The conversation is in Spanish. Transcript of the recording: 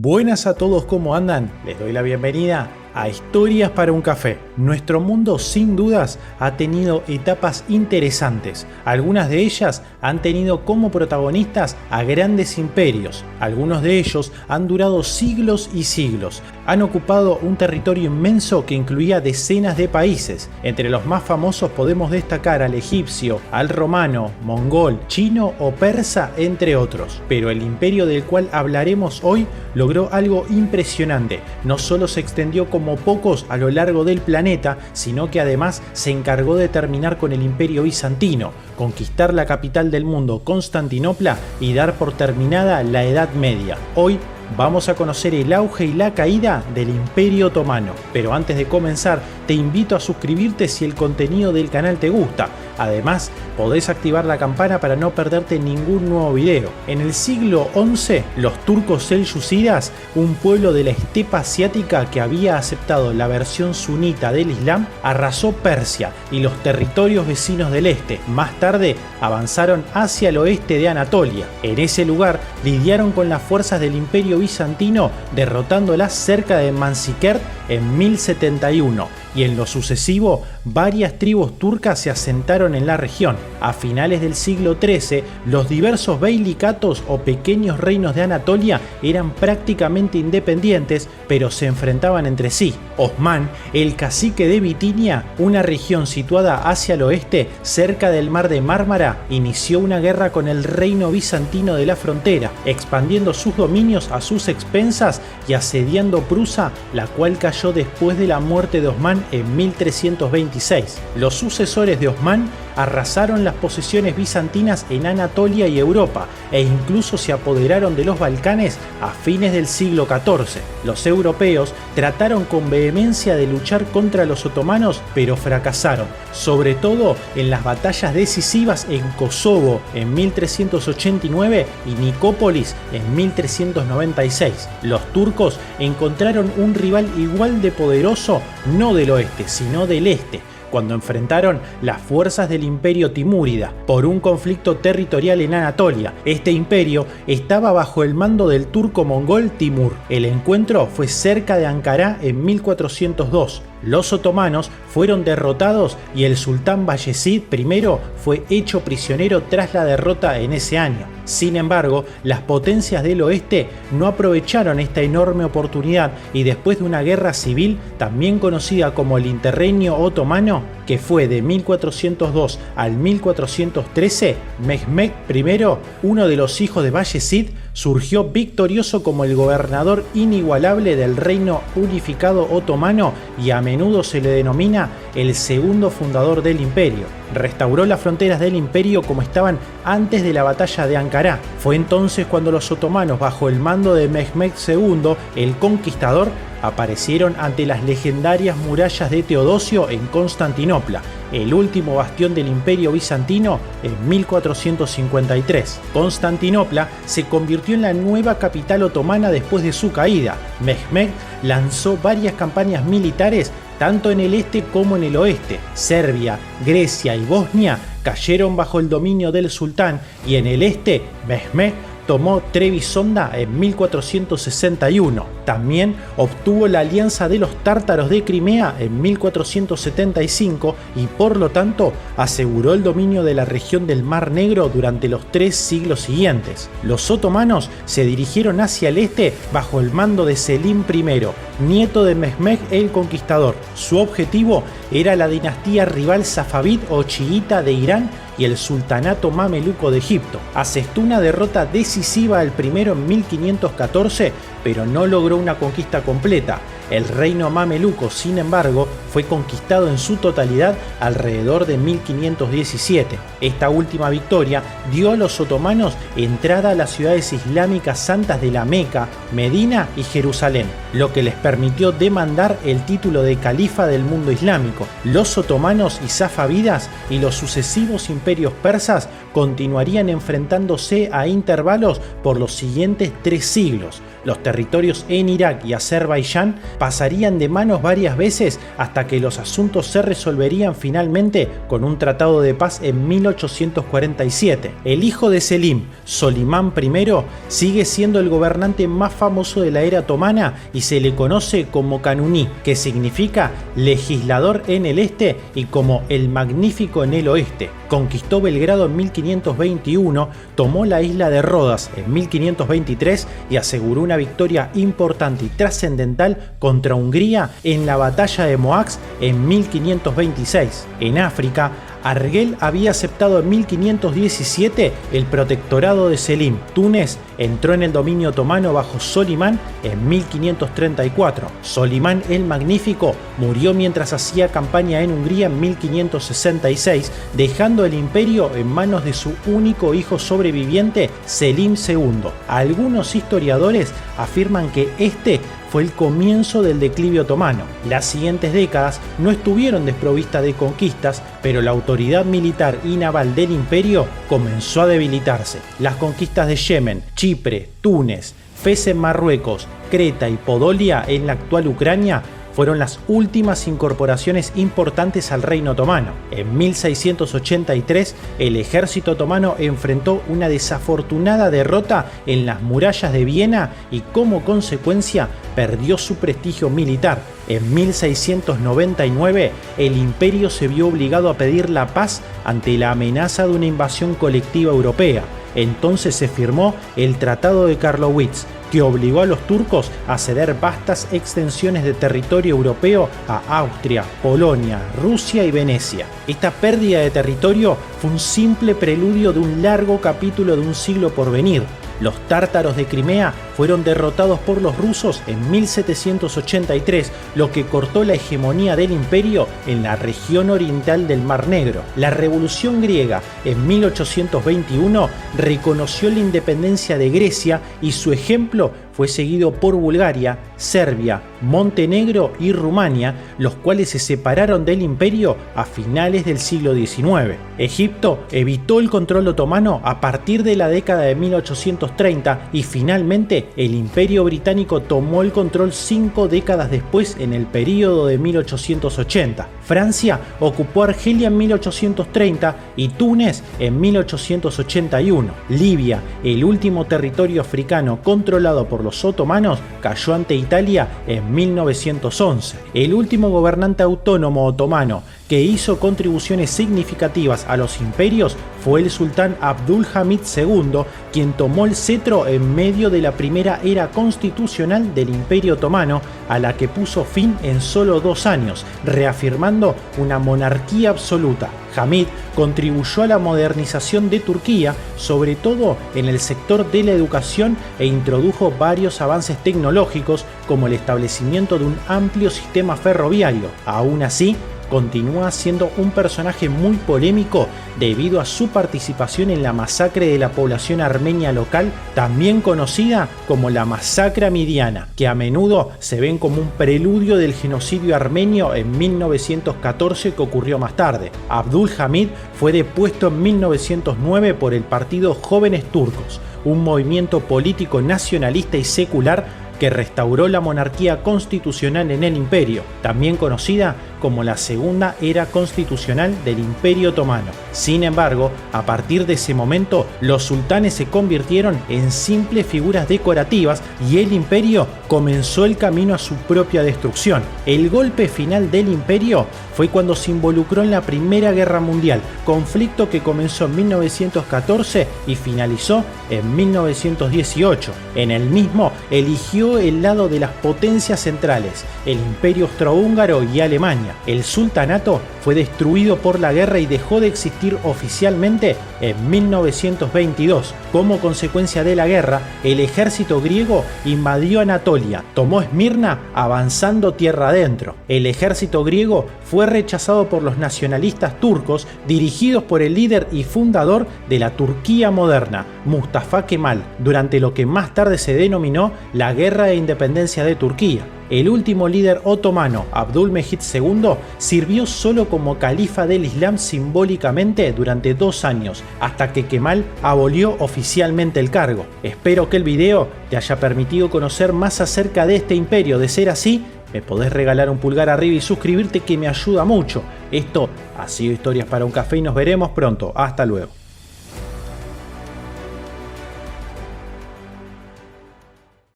Buenas a todos, ¿cómo andan? Les doy la bienvenida a Historias para un Café. Nuestro mundo sin dudas ha tenido etapas interesantes. Algunas de ellas han tenido como protagonistas a grandes imperios. Algunos de ellos han durado siglos y siglos. Han ocupado un territorio inmenso que incluía decenas de países. Entre los más famosos podemos destacar al egipcio, al romano, mongol, chino o persa, entre otros. Pero el imperio del cual hablaremos hoy logró algo impresionante. No solo se extendió como pocos a lo largo del planeta, sino que además se encargó de terminar con el Imperio Bizantino, conquistar la capital del mundo, Constantinopla, y dar por terminada la Edad Media. Hoy vamos a conocer el auge y la caída del Imperio Otomano. Pero antes de comenzar, te invito a suscribirte si el contenido del canal te gusta. Además, podés activar la campana para no perderte ningún nuevo video. En el siglo XI, los turcos selyúcidas, un pueblo de la estepa asiática que había aceptado la versión sunita del Islam, arrasó Persia y los territorios vecinos del este. Más tarde, avanzaron hacia el oeste de Anatolia. En ese lugar, lidiaron con las fuerzas del Imperio Bizantino, derrotándolas cerca de Manzikert en 1071. Y en lo sucesivo, varias tribus turcas se asentaron en la región. A finales del siglo XIII, los diversos beilicatos o pequeños reinos de Anatolia eran prácticamente independientes, pero se enfrentaban entre sí. Osmán, el cacique de Bitinia, una región situada hacia el oeste, cerca del mar de Mármara, inició una guerra con el reino bizantino de la frontera, expandiendo sus dominios a sus expensas y asediando Prusa, la cual cayó después de la muerte de Osmán en 1326. Los sucesores de Osmán arrasaron las posesiones bizantinas en Anatolia y Europa e incluso se apoderaron de los Balcanes a fines del siglo XIV. Los europeos trataron con vehemencia de luchar contra los otomanos, pero fracasaron, sobre todo en las batallas decisivas en Kosovo en 1389 y Nicópolis en 1396. Los turcos encontraron un rival igual de poderoso, no del oeste, sino del este, cuando enfrentaron las fuerzas del Imperio Timúrida por un conflicto territorial en Anatolia. Este imperio estaba bajo el mando del turco mongol Timur. El encuentro fue cerca de Ankara en 1402. Los otomanos fueron derrotados y el sultán Bayezid I fue hecho prisionero tras la derrota en ese año. Sin embargo, las potencias del oeste no aprovecharon esta enorme oportunidad y después de una guerra civil, también conocida como el Interregnio Otomano, que fue de 1402 al 1413, Mehmed I, uno de los hijos de Bayezid, surgió victorioso como el gobernador inigualable del reino unificado otomano y a menudo se le denomina el segundo fundador del imperio. Restauró las fronteras del imperio como estaban antes de la batalla de Ankara. Fue entonces cuando los otomanos, bajo el mando de Mehmed II, el Conquistador, aparecieron ante las legendarias murallas de Teodosio en Constantinopla, el último bastión del Imperio Bizantino, en 1453. Constantinopla se convirtió en la nueva capital otomana después de su caída. Mehmed lanzó varias campañas militares tanto en el este como en el oeste. Serbia, Grecia y Bosnia cayeron bajo el dominio del sultán y en el este, Mehmed tomó Trebisonda en 1461. También obtuvo la alianza de los tártaros de Crimea en 1475 y por lo tanto aseguró el dominio de la región del Mar Negro durante los 3 siglos siguientes. Los otomanos se dirigieron hacia el este bajo el mando de Selim I, nieto de Mehmed el Conquistador. Su objetivo era la dinastía rival safavид o chiita de Irán y el sultanato mameluco de Egipto. Asestó una derrota decisiva al primero en 1514, pero no logró una conquista completa. El reino mameluco, sin embargo, fue conquistado en su totalidad alrededor de 1517. Esta última victoria dio a los otomanos entrada a las ciudades islámicas santas de la Meca, Medina y Jerusalén, lo que les permitió demandar el título de califa del mundo islámico. Los otomanos y safávidas y los sucesivos imperios persas continuarían enfrentándose a intervalos por los siguientes 3 siglos. Los territorios en Irak y Azerbaiyán pasarían de manos varias veces hasta que los asuntos se resolverían finalmente con un tratado de paz en 1847. El hijo de Selim, Solimán I, sigue siendo el gobernante más famoso de la era otomana y se le conoce como Kanuni, que significa legislador en el este y como el magnífico en el oeste. Conquistó Belgrado en 1521, tomó la isla de Rodas en 1523 y aseguró una victoria importante y trascendental contra Hungría en la batalla de Moax en 1526. En África, Argel había aceptado en 1517 el protectorado de Selim. Túnez entró en el dominio otomano bajo Solimán en 1534. Solimán el Magnífico murió mientras hacía campaña en Hungría en 1566, dejando el imperio en manos de su único hijo sobreviviente, Selim II. Algunos historiadores afirman que este fue el comienzo del declive otomano. Las siguientes décadas no estuvieron desprovistas de conquistas, pero la autoridad militar y naval del imperio comenzó a debilitarse. Las conquistas de Yemen, Chipre, Túnez, Fez en Marruecos, Creta y Podolia en la actual Ucrania fueron las últimas incorporaciones importantes al reino otomano. En 1683, el ejército otomano enfrentó una desafortunada derrota en las murallas de Viena y como consecuencia perdió su prestigio militar. En 1699, el imperio se vio obligado a pedir la paz ante la amenaza de una invasión colectiva europea. Entonces se firmó el Tratado de Karlowitz, que obligó a los turcos a ceder vastas extensiones de territorio europeo a Austria, Polonia, Rusia y Venecia. Esta pérdida de territorio fue un simple preludio de un largo capítulo de un siglo por venir. Los tártaros de Crimea fueron derrotados por los rusos en 1783, lo que cortó la hegemonía del imperio en la región oriental del Mar Negro. La Revolución griega en 1821 reconoció la independencia de Grecia y su ejemplo fue seguido por Bulgaria, Serbia, Montenegro y Rumania, los cuales se separaron del imperio a finales del siglo XIX. Egipto evitó el control otomano a partir de la década de 1830 y finalmente el imperio británico tomó el control 5 décadas después en el período de 1880. Francia ocupó Argelia en 1830 y Túnez en 1881. Libia, el último territorio africano controlado por los otomanos, cayó ante Italia en 1911. El último gobernante autónomo otomano que hizo contribuciones significativas a los imperios fue el sultán Abdülhamid II, quien tomó el cetro en medio de la primera era constitucional del Imperio Otomano, a la que puso fin en solo 2 años, reafirmando una monarquía absoluta. Hamid contribuyó a la modernización de Turquía, sobre todo en el sector de la educación, e introdujo varios avances tecnológicos como el establecimiento de un amplio sistema ferroviario. Aún así, continúa siendo un personaje muy polémico debido a su participación en la masacre de la población armenia local, también conocida como la masacre amidiana, que a menudo se ven como un preludio del genocidio armenio en 1914 que ocurrió más tarde. Abdülhamid fue depuesto en 1909 por el partido Jóvenes Turcos, un movimiento político nacionalista y secular que restauró la monarquía constitucional en el imperio, también conocida como la Segunda Era Constitucional del Imperio Otomano. Sin embargo, a partir de ese momento, los sultanes se convirtieron en simples figuras decorativas y el imperio comenzó el camino a su propia destrucción. El golpe final del imperio fue cuando se involucró en la Primera Guerra Mundial, conflicto que comenzó en 1914 y finalizó en 1918. En el mismo, eligió el lado de las potencias centrales, el Imperio Austrohúngaro y Alemania. El sultanato fue destruido por la guerra y dejó de existir oficialmente en 1922. Como consecuencia de la guerra, el ejército griego invadió Anatolia, tomó Esmirna avanzando tierra adentro. El ejército griego fue rechazado por los nacionalistas turcos, dirigidos por el líder y fundador de la Turquía moderna, Mustafa Kemal, durante lo que más tarde se denominó la Guerra de Independencia de Turquía. El último líder otomano, Abdülmecid II, sirvió solo como califa del Islam simbólicamente durante 2 años, hasta que Kemal abolió oficialmente el cargo. Espero que el video te haya permitido conocer más acerca de este imperio. De ser así, me podés regalar un pulgar arriba y suscribirte, que me ayuda mucho. Esto ha sido Historias para un Café y nos veremos pronto. Hasta luego.